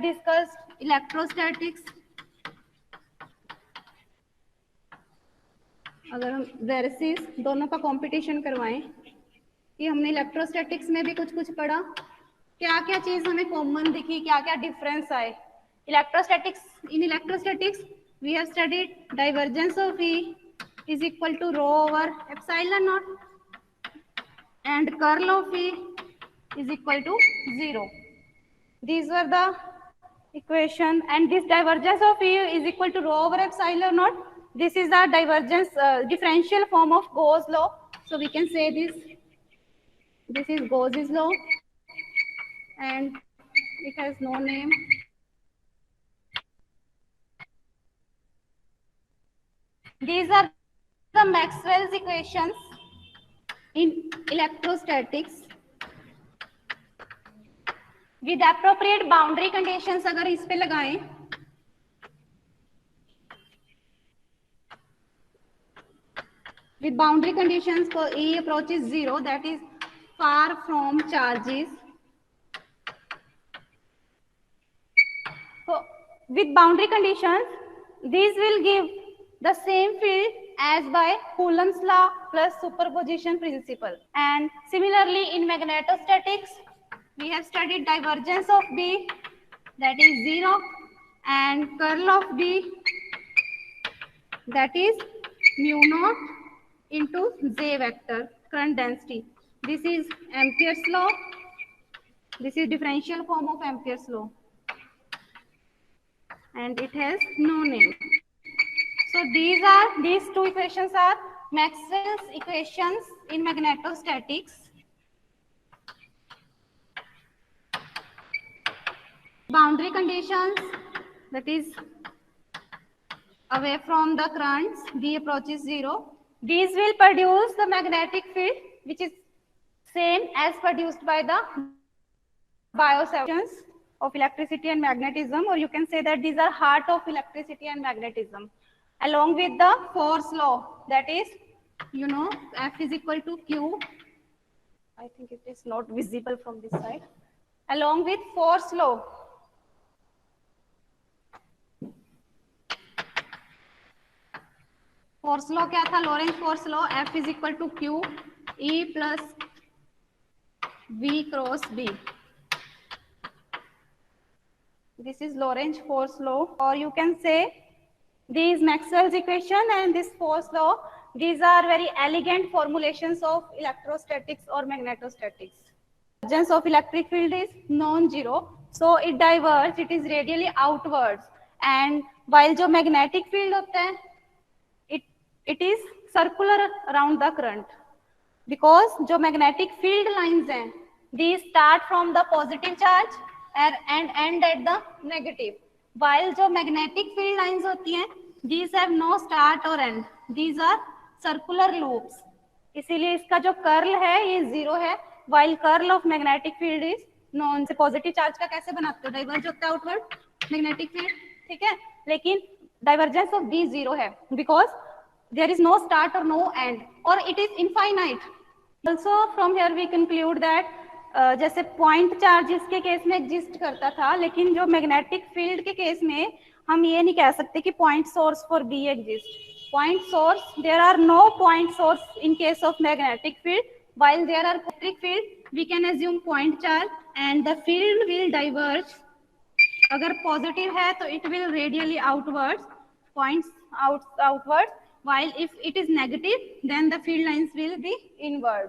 discussed electrostatics. अगर हम वेरसिस दोनों का कंपटीशन करवाएं कि हमने इलेक्ट्रोस्टैटिक्स में भी कुछ कुछ पढ़ा, क्या क्या चीज हमें कॉमन दिखी, क्या क्या डिफरेंस आए. Electrostatics we have studied divergence of E is equal to rho over epsilon naught and curl of E is equal to 0. These were the equation, and this divergence of E is equal to rho over epsilon naught. This is the divergence differential form of Gauss law. So we can say this is Gauss's law, and it has no name. These are the Maxwell's equations in electrostatics with appropriate boundary conditions. अगर इस पे लगाएं with boundary conditions for E approaches 0, that is far from charges. So with boundary conditions, these will give the same field as by Coulomb's law plus superposition principle. And similarly in magnetostatics, we have studied divergence of B, that is 0, and curl of B, that is mu naught into J vector, current density. This is Ampere's law. This is differential form of Ampere's law, and it has no name. So these two equations are Maxwell's equations in magnetostatics. Boundary conditions, that is away from the currents, B approaches 0. These will produce the magnetic field which is same as produced by the biosections of electricity and magnetism, or you can say that these are heart of electricity and magnetism, along with the force law, that is, F is equal to Q. I think it is not visible from this side. Along with force law. Force law क्या था? Lorentz force law, F is equal to Q E plus V cross B. This is Lorentz force law, or you can say these Maxwell's equation and this force law, these are very elegant formulations of electrostatics or magnetostatics. Divergence of electric field is non-zero, so it diverges, it is radially outwards, and while जो magnetic field होता है, it is circular around the current, because जो magnetic field lines हैं, these start from the positive charge and end at the negative, while जो magnetic field lines होती हैं, these have no start or end, these are circular loops. इसीलिए इसका जो curl है ये 0 है, while curl of magnetic field is non. से पॉजिटिव चार्ज का कैसे बनाते हो? डाइवर्ज होता है आउटवर्ड मैग्नेटिक फील्ड, ठीक है, लेकिन डाइवर्जेंस ऑफ B 0 है, because there is no start or no end, or it is infinite. Also from here we conclude that जैसे पॉइंट चार्ज इसके केस में एग्जिस्ट करता था, लेकिन जो मैग्नेटिक फील्ड के केस में हम ये नहीं कह सकते कि point source for be exist. Point source, there are no point source in case of magnetic field, while there are electric field we can assume point charge and the field will diverge. अगर positive है तो it will radially outwards, points outwards, while if it is negative then the field lines will be inward.